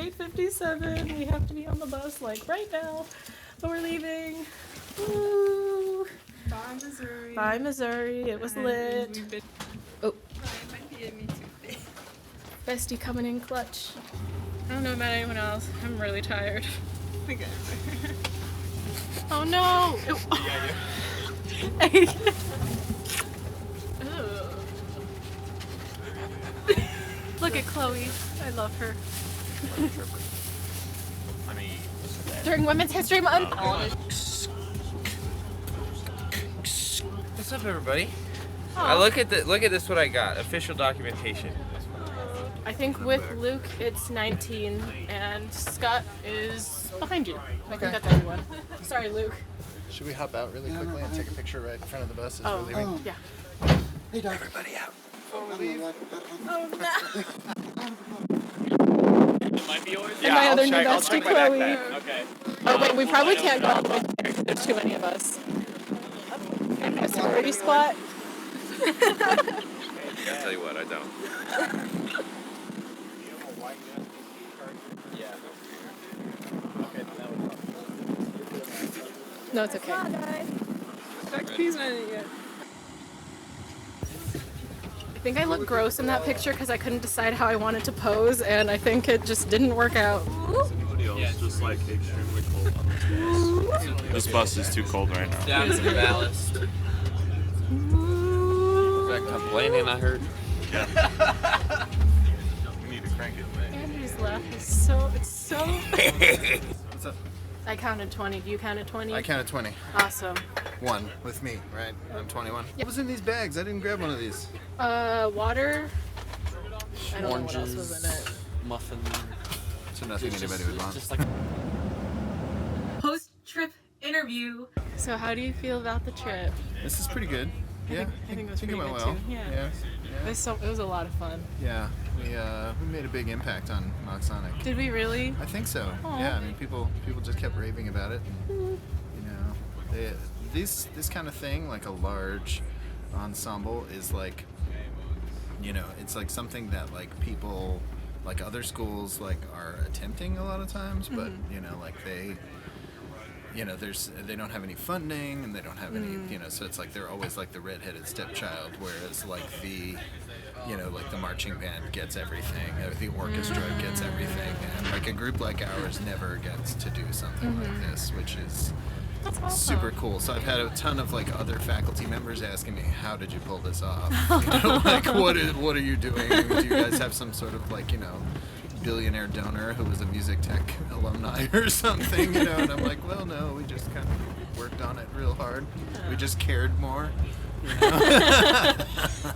8:57. We have to be on the bus like right now, but we're leaving. Woo! Bye, Missouri. Bye, Missouri. It was lit. Oh. Me too. Bestie coming in clutch. I don't know about anyone else. I'm really tired. Okay. Oh no! Look at Chloe. I love her. During Women's History Month. What's up, everybody? Oh. Look at this. What I got? Official documentation. I think with Luke it's 19 and Scott is behind you. I think that's everyone. Sorry, Luke. Should we hop out really quickly and take a picture right in front of the bus as Oh, we're leaving? yeah. Hey, Doc. Everybody out. Oh no. It might be yours. And my other new bestie, Chloe. Okay. Oh wait, we probably can't go all the way there. There's too many of us. A sorority squat. I'll tell you what, I don't. No, it's okay. He's not in it yet. I think I look gross in that picture because I couldn't decide how I wanted to pose, and I think it just didn't work out. It's just like extremely cold on this bus. This bus is too cold right now. Down to the ballast. Is that complaining, I heard? We need to crank it. Andrew's laugh is so, it's so... What's up? I counted 20. Do you count at 20? I counted 20. Awesome. One with me, right? I'm 21. Yep. What was in these bags? I didn't grab one of these. Water. I don't know what else was in it. Muffin. So nothing anybody would want. Just like Post-trip interview. So how do you feel about the trip? This is pretty good. Yeah, I think it was pretty went good well. too. Yeah. Yeah. It was a lot of fun. Yeah. We made a big impact on MOXsonic. Did we really? I think so. Aw. Yeah, I mean, people just kept raving about it. And, this kind of thing, like a large ensemble, is like, it's like something that like people, like other schools, like are attempting a lot of times, but like they don't have any funding and they don't have any, so it's like they're always like the redheaded stepchild, whereas like like the marching band gets everything, the orchestra gets everything, and like a group like ours never gets to do something like this, which is That's awesome. super cool. So I've had a ton of like other faculty members asking me, how did you pull this off? Like what are you doing? Do you guys have some sort of like, billionaire donor who was a music tech alumni or something, and I'm like, well, no, we just kind of worked on it real hard. We just cared more.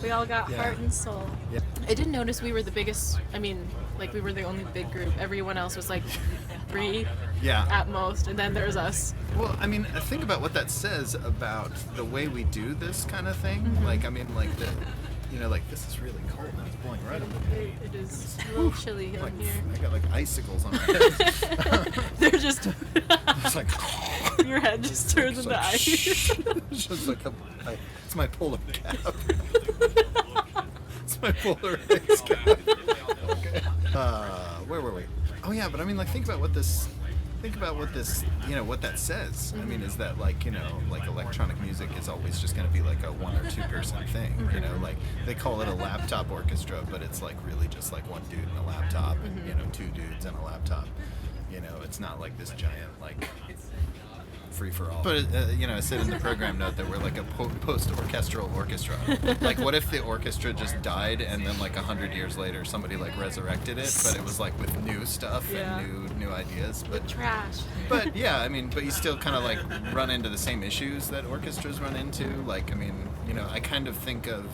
We all got Yeah. heart and soul. Yeah. I did notice we were the biggest, we were the only big group. Everyone else was like 3 Yeah. at most, and then there's us. Well, I mean, think about what that says about the way we do this kind of thing. Like, I mean, like like this is really cold. It's blowing right on me. It is a little chilly Like, in here. I got like icicles on my head. They're just, It's like, your head just turns it's into like, ice. it's just like it's my polar cap. It's my polar ice cap. Okay. Where were we? Oh yeah, but I mean, like, think about what this, what that says. I mean, is that like, like electronic music is always just going to be like a 1 or 2 person thing, like they call it a laptop orchestra, but it's like really just like one dude and a laptop, and 2 dudes and a laptop. It's not like this giant like free for all. But I said in the program note that we're like a post-orchestral orchestra. Like, what if the orchestra just died and then like 100 years later somebody like resurrected it, but it was like with new stuff and new ideas. But Trash. But yeah, I mean, but you still kind of like run into the same issues that orchestras run into. Like, I mean, I kind of think of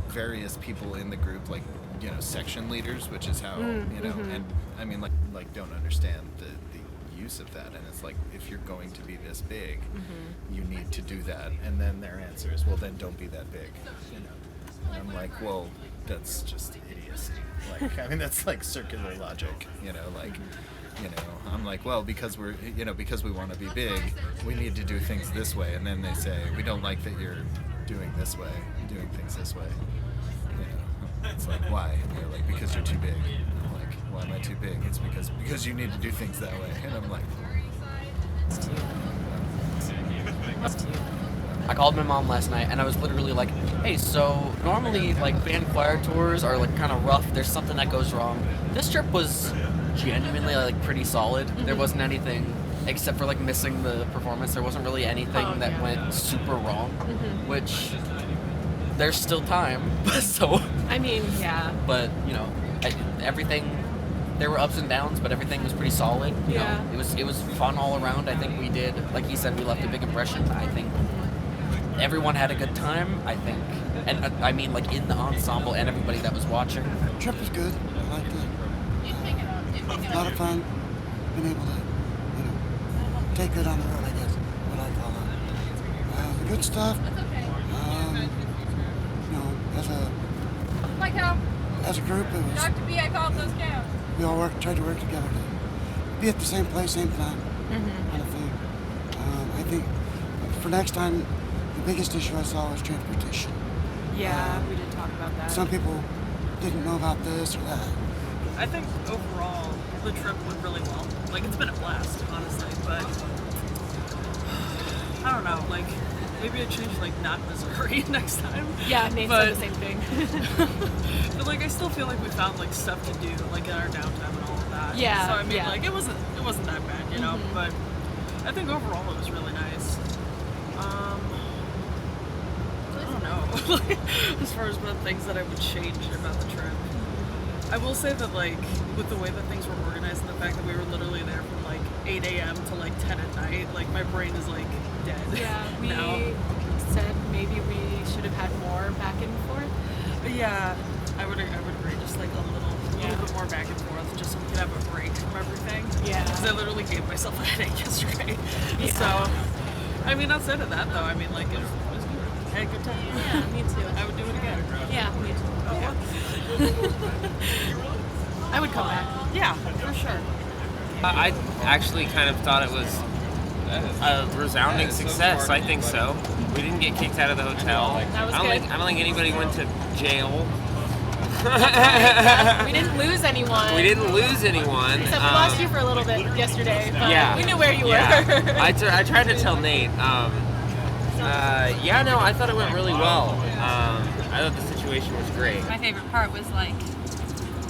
various people in the group like, section leaders, which is how, and I mean, like don't understand the use of that. And it's like, if you're going to be this big, you need to do that. And then their answer is, well, then don't be that big. And I'm like, well, that's just idiocy. Like, I mean, that's like circular logic, I'm like, well, because we're, because we want to be big, we need to do things this way. And then they say, we don't like that you're doing things this way. It's like, why? And they're like, because you're too big. And I'm like, why am I too big? It's because you need to do things that way. And I'm like, I called my mom last night and I was literally like, hey, so normally like band choir tours are like kind of rough. There's something that goes wrong. This trip was genuinely like pretty solid. There wasn't anything except for like missing the performance. There wasn't really anything that went super wrong, which there's still time. So I mean, yeah. but you know, everything, there were ups and downs, but everything was pretty solid. You know, it was fun all around. I think we did, like you said, we left a big impression. I think everyone had a good time. I think, and I mean, like in the ensemble and everybody that was watching. The trip was good. I liked it. A lot of fun. Been able to, take it on the road, I guess, what I call it. The good stuff. As a group, it was. Dr. B, I called those cows. We all tried to work together to be at the same place, same time, kind of thing. I think for next time, the biggest issue I saw was transportation. Yeah, we did talk about that. Some people didn't know about this or that. I think overall the trip went really well. Like it's been a blast, honestly, but I don't know, like maybe I change like not Missouri next time. Yeah, Nate said the same thing. But like I still feel like we found like stuff to do like in our downtime and all of that. Yeah. So I mean like it wasn't that bad, you know, but I think overall it was really nice. I don't know. As far as what things that I would change about the trip. I will say that like with the way that things were organized and the fact that we were literally there from like 8 a.m. to like 10 at night, like my brain is like dead. Yeah, we now. said maybe we should have had more back and forth. But yeah, I would agree, just like a little bit more back and forth, just so we could have a break from everything. Yeah. Because I literally gave myself a headache yesterday. Yeah. So, I mean, outside of that though, I mean, like it was good. I had a good time. Yeah, me too. I would do it again. Yeah, me too. Yeah. I would come back. Yeah, for sure. I actually kind of thought it was a resounding success. I think so. We didn't get kicked out of the hotel. That was I don't good. think anybody went to jail. We didn't lose anyone. We didn't lose anyone. Except we lost you for a little bit yesterday, but Yeah. we knew where you were. I tried to tell Nate. No, I thought it went really well. I thought the situation was great. My favorite part was like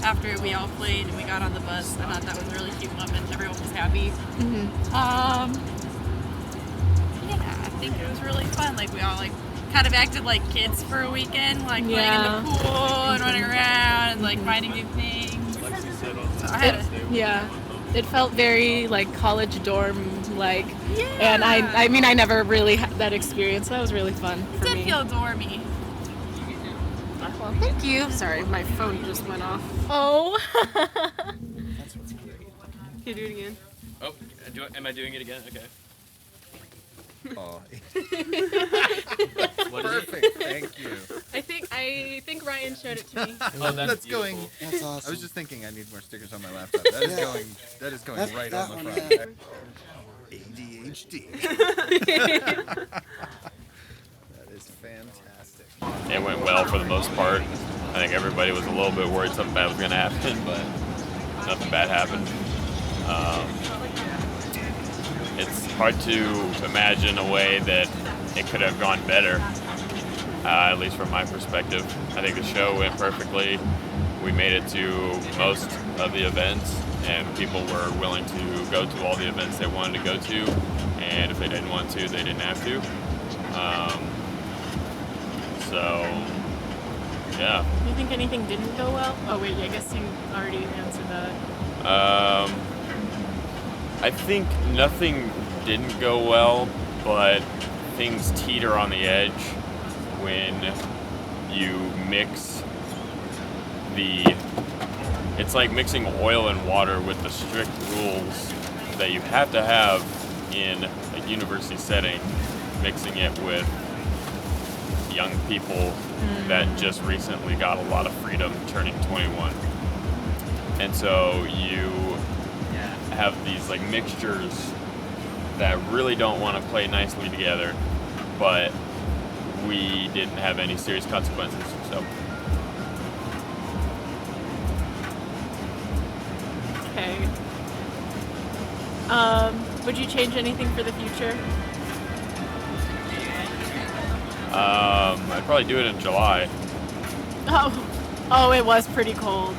after we all played and we got on the bus. I thought that was a really cute moment. Everyone was happy. Yeah, I think it was really fun. Like we all like kind of acted like kids for a weekend, like playing in the pool and running around and like finding new things. So I had Yeah. It felt very like college dorm like, Yeah. and I mean I never really had that experience. So that was really fun for did me. feel dormy. Well, thank you. Sorry, my phone just went off. Oh. Can you do it again? Oh, am I doing it again? Okay. oh. What is it? Perfect. Thank you. I think Ryan showed it to me. Oh, That's going. That's awesome. I was just thinking I need more stickers on my laptop. That is Yeah. going. That is going That's right that on the one, front. yeah. ADHD. That is fantastic. It went well for the most part. I think everybody was a little bit worried something bad was going to happen, but nothing bad happened. It's hard to imagine a way that it could have gone better, at least from my perspective. I think the show went perfectly. We made it to most of the events, and people were willing to go to all the events they wanted to go to, and if they didn't want to, they didn't have to. Yeah. Do you think anything didn't go well? Oh wait, I guess you already answered that. I think nothing didn't go well, but things teeter on the edge when you mix it's like mixing oil and water with the strict rules that you have to have in a university setting, mixing it with young people that just recently got a lot of freedom turning 21. And so you have these like mixtures that really don't want to play nicely together, but we didn't have any serious consequences. So Would you change anything for the future? I'd probably do it in July. Oh, it was pretty cold.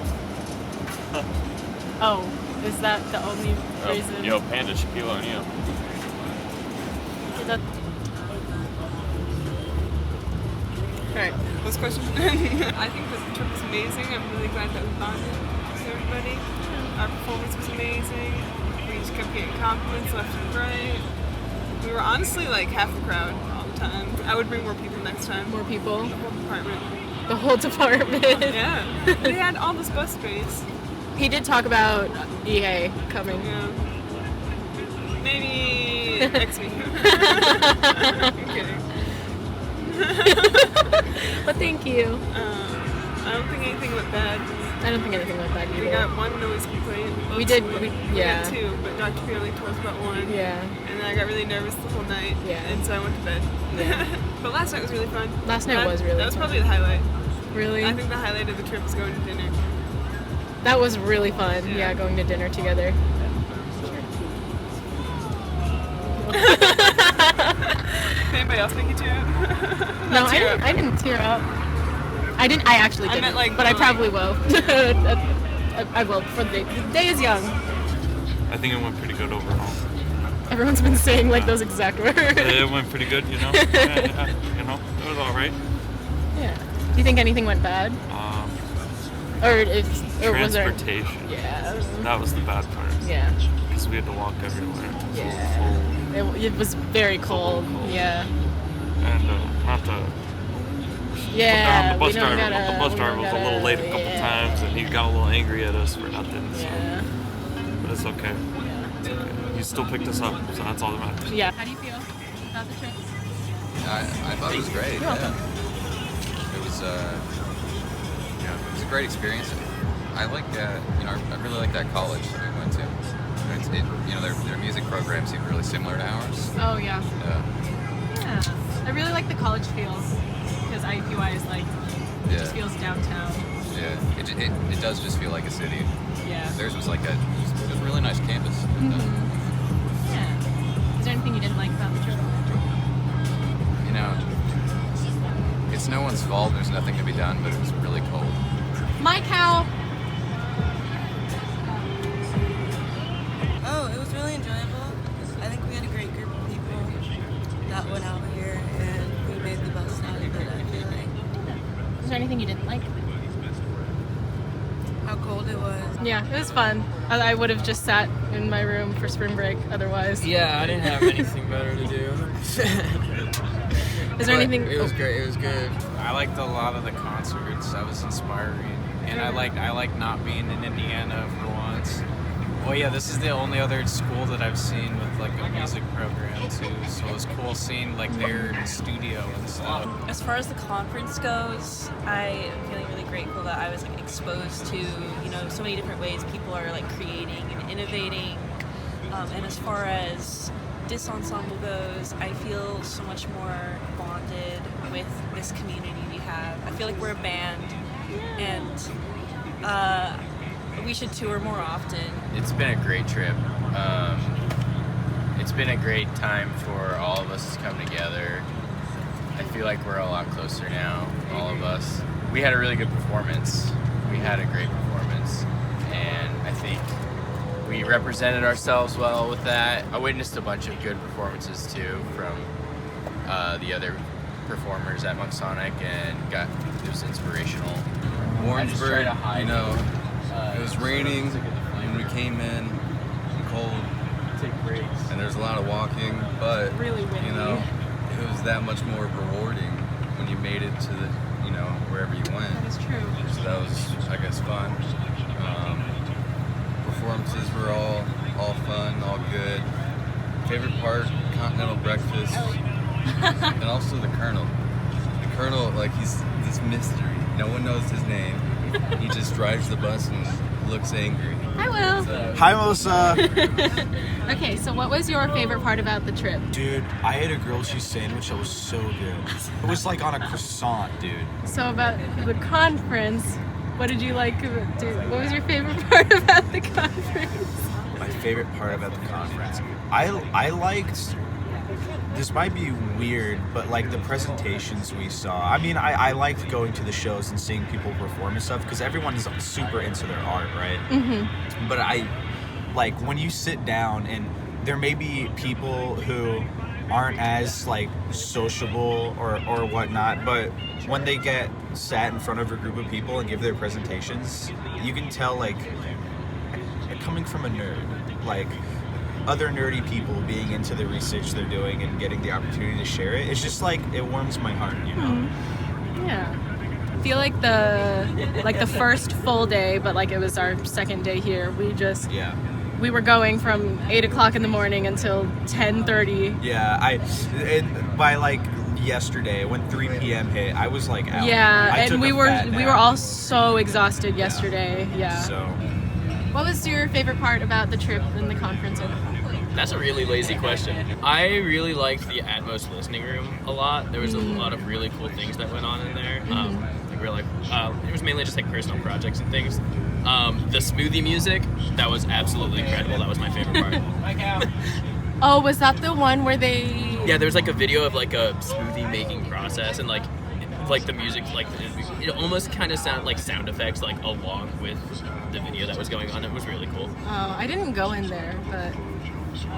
Oh, is that the only reason? Yo, Panda, Shaquille O'Neal. Alright, last question. I think the trip was amazing. I'm really glad that we bonded with everybody. Our performance was amazing. We just kept getting compliments left and right. We were honestly like half the crowd all the time. I would bring more people next time. More people? The whole department. The whole department? Yeah. They had all this bus space. He did talk about EA coming. Yeah. Maybe next week. I'm kidding. But thank you. I don't think anything went bad. I don't think anything went bad either. We got one noise complaint. We did, yeah. We got two, but Dr. P only told us about one. Yeah. And then I got really nervous the whole night. Yeah. And so I went to bed. Yeah. But last night was really fun. Last night was really That was fun. probably the highlight. Really? I think the highlight of the trip was going to dinner. That was really fun. Yeah, going to dinner together. Did anybody else make you tear up? No, I didn't tear up. I actually didn't. meant, like, but I like- probably will. I will. For the day is young. I think it went pretty good overall. Everyone's been saying like those exact words. It went pretty good, you know. Yeah, you know, it was all right. Yeah. Do you think anything went bad? Or was there? Transportation. Yeah. That was the bad part. Yeah. Because we had to walk everywhere. Yeah. It was very cold. Yeah. And not to. Yeah. The bus driver was a little late a couple times, and he got a little angry at us for nothing. So. Yeah. But it's okay. It's okay. He still picked us up, so that's all that matters. Yeah. How do you feel about the trip? I thought it was great. You're welcome. It was, it was a great experience. I like, I really like that college that we went to. Their music program seemed really similar to ours. Oh yeah. Yeah. I really like the college feel because IUPUI is like it just feels downtown. Yeah. It does just feel like a city. Yeah. Theirs was like it was a really nice campus. Yeah. Is there anything you didn't like about the trip? It's no one's fault. There's nothing to be done, but it was really cold. My cow. Oh, it was really enjoyable. I think we had a great group of people that went out here, and we made the best out of it, I feel like. Is there anything you didn't like? How cold it was. Yeah, it was fun. I would have just sat in my room for spring break otherwise. Yeah, I didn't have anything better to do. Is there anything? It was great. It was good. I liked a lot of the concerts. That was inspiring, and I liked not being in Indiana for once. Well, yeah, this is the only other school that I've seen with like a music program too. So it was cool seeing like their studio and stuff. As far as the conference goes, I am feeling really grateful that I was like exposed to so many different ways people are like creating and innovating. And as far as DISEnsemble goes, I feel so much more bonded with this community we have. I feel like we're a band, and we should tour more often. It's been a great trip. It's been a great time for all of us to come together. I feel like we're a lot closer now, all of us. We had a really good performance. We had a great performance, and I think we represented ourselves well with that. I witnessed a bunch of good performances too from the other performers at MOXsonic, and it was inspirational. Warrensburg, it was raining when we came in, cold, and there's a lot of walking, but really windy. It was that much more rewarding when you made it to the, wherever you went. That is true. So that was, I guess, fun. Performances were all fun, all good. Favorite part, continental breakfast, and also the Colonel. The Colonel, he's this mystery. No one knows his name. He just drives the bus and looks angry. Hi, Will. Hi, Melissa. Okay, so what was your favorite part about the trip? Dude, I ate a grilled cheese sandwich that was so good. It was like on a croissant, dude. So about the conference, what did you like? What was your favorite part about the conference? My favorite part about the conference. I liked, this might be weird, but like the presentations we saw. I mean, I liked going to the shows and seeing people perform and stuff because everyone is super into their art, right? Mm-hmm. But I, like, when you sit down and there may be people who aren't as like sociable or whatnot, but when they get sat in front of a group of people and give their presentations, you can tell like coming from a nerd, like other nerdy people being into the research they're doing and getting the opportunity to share it, it's just like it warms my heart, you know. Yeah. I feel like the first full day, but like it was our second day here, we were going from 8 o'clock in the morning until 10:30. Yeah, by like yesterday when 3 p.m. hit, I was like out. Yeah, I and we were all so exhausted yesterday. Yeah. So, what was your favorite part about the trip and the conference? That's a really lazy question. I really liked the Atmos listening room a lot. There was a lot of really cool things that went on in there. It was mainly just like personal projects and things. The smoothie music, that was absolutely incredible. That was my favorite part. Oh, was that the one where they... Yeah, there was like a video of like a smoothie making process and like the music, like it almost kind of sounded like sound effects like along with the video that was going on. It was really cool. Oh, I didn't go in there, but...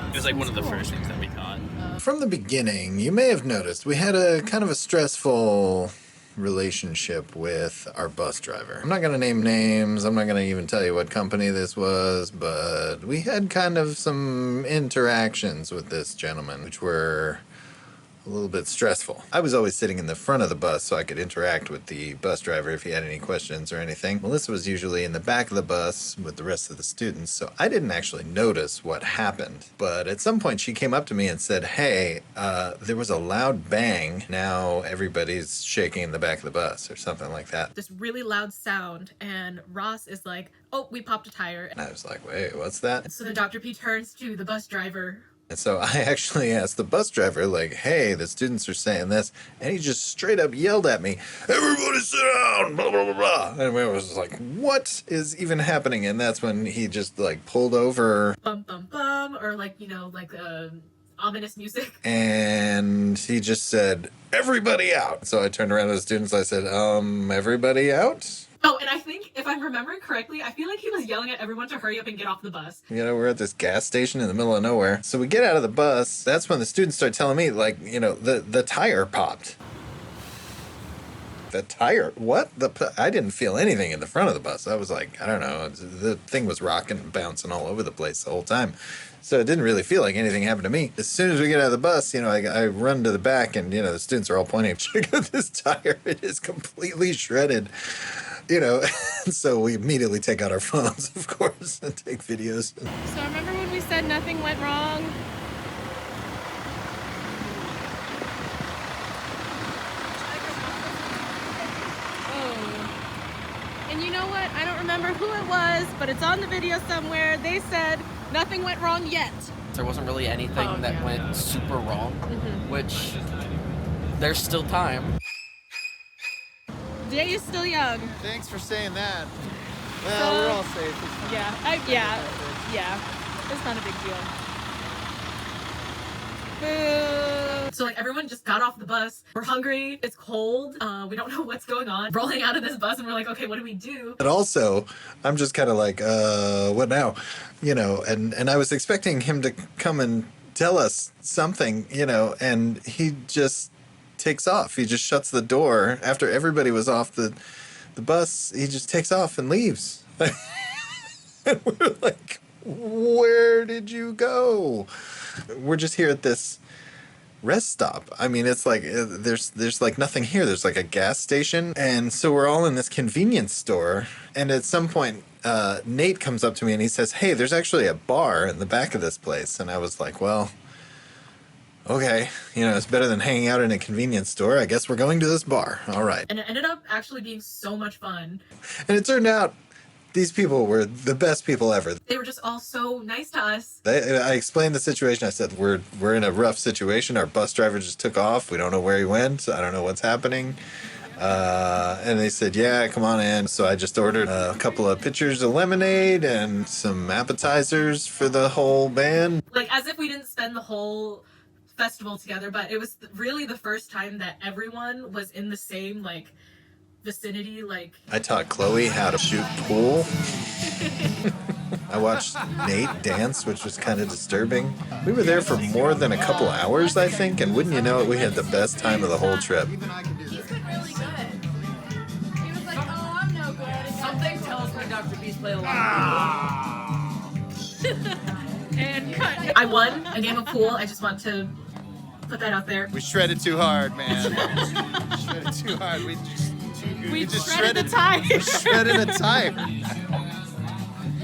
It was like one of the first things that we caught. From the beginning, you may have noticed we had a kind of a stressful relationship with our bus driver. I'm not going to name names, I'm not going to even tell you what company this was, but we had kind of some interactions with this gentleman, which were a little bit stressful. I was always sitting in the front of the bus so I could interact with the bus driver if he had any questions or anything. Melissa was usually in the back of the bus with the rest of the students, so I didn't actually notice what happened. But at some point she came up to me and said, hey, there was a loud bang. Now everybody's shaking in the back of the bus or something like that. This really loud sound, and Ross is like, oh, we popped a tire. And I was like, wait, what's that? So the Dr. P turns to the bus driver. And so I actually asked the bus driver, like, hey, the students are saying this. And he just straight up yelled at me, everybody sit down, blah, blah, blah, blah. And I was like, what is even happening? And that's when he just, like, pulled over. Bum, bum, bum, or, like, you know, like, ominous music. And he just said, everybody out. So I turned around to the students, I said, everybody out? Oh, and I think, if I'm remembering correctly, I feel like he was yelling at everyone to hurry up and get off the bus. You know, we're at this gas station in the middle of nowhere. So we get out of the bus. That's when the students start telling me, like, you know, the tire popped. The tire? What? I didn't feel anything in the front of the bus. I was like, I don't know. The thing was rocking and bouncing all over the place the whole time. So it didn't really feel like anything happened to me. As soon as we get out of the bus, you know, I run to the back and, you know, the students are all pointing, check out this tire. It is completely shredded. You know, so we immediately take out our phones, of course, and take videos. So remember when we said nothing went wrong? Oh. And you know what? I don't remember who it was, but it's on the video somewhere. They said nothing went wrong yet. There wasn't really anything that went super wrong, which there's still time. Day is still young. Thanks for saying that. Well, we're all safe. Yeah. It's not a big deal. Boo. So like everyone just got off the bus. We're hungry. It's cold. We don't know what's going on. Rolling out of this bus and we're like, okay, what do we do? But also, I'm just kind of like, what now? You know, and I was expecting him to come and tell us something, you know, and he just takes off. He just shuts the door after everybody was off the bus. He just takes off and leaves. And we're like, where did you go? We're just here at this rest stop. I mean, it's like there's like nothing here. There's like a gas station, and so we're all in this convenience store. And at some point, Nate comes up to me and he says, hey, there's actually a bar in the back of this place. And I was like, well, okay, you know, it's better than hanging out in a convenience store. I guess we're going to this bar. All right. And it ended up actually being so much fun. And it turned out these people were the best people ever. They were just all so nice to us. I explained the situation. I said, we're in a rough situation. Our bus driver just took off. We don't know where he went. I don't know what's happening. And they said, yeah, come on in. So I just ordered a couple of pitchers of lemonade and some appetizers for the whole band. Like, as if we didn't spend the whole festival together, but it was really the first time that everyone was in the same, like, vicinity. Like, I taught Chloe how to shoot pool. I watched Nate dance, which was kind of disturbing. We were there for more than a couple hours, I think, and wouldn't you know it, we had the best time of the whole trip. He's been really good. He was like, oh, I'm no good. Something tells me Dr. Beast played a lot. and cut. I won a game of pool. I just want to put that out there. We shredded too hard, man. Shredded too hard. We just shredded a tire. Shredded a tire.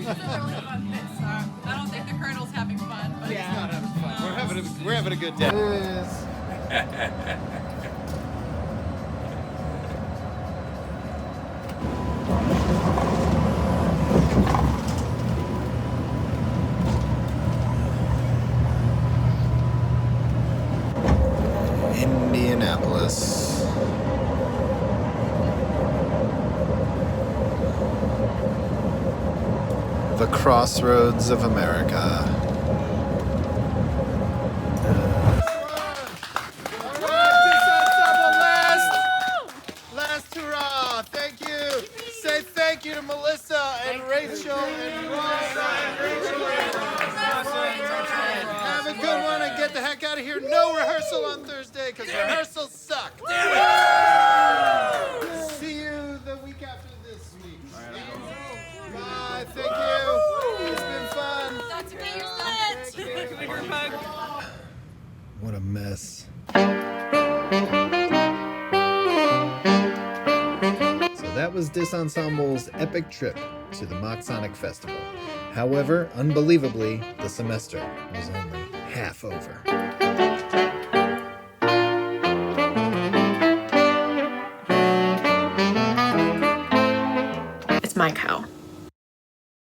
I don't think the Colonel's having fun. But He's not having fun. We're having a good day. Indianapolis. The crossroads of America. Last hurrah! Thank you. Say thank you to Melissa and Rachel and Ross. Have a good one and get the heck out of here. No rehearsal on Thursday because rehearsals suck. See you the week after this week. Bye. Thank you. It's been fun. Dr. B, you're lit. What a mess. So that was DISEnsemble's epic trip to the MOXsonic Festival. However, unbelievably, the semester was only half over. It's my cow.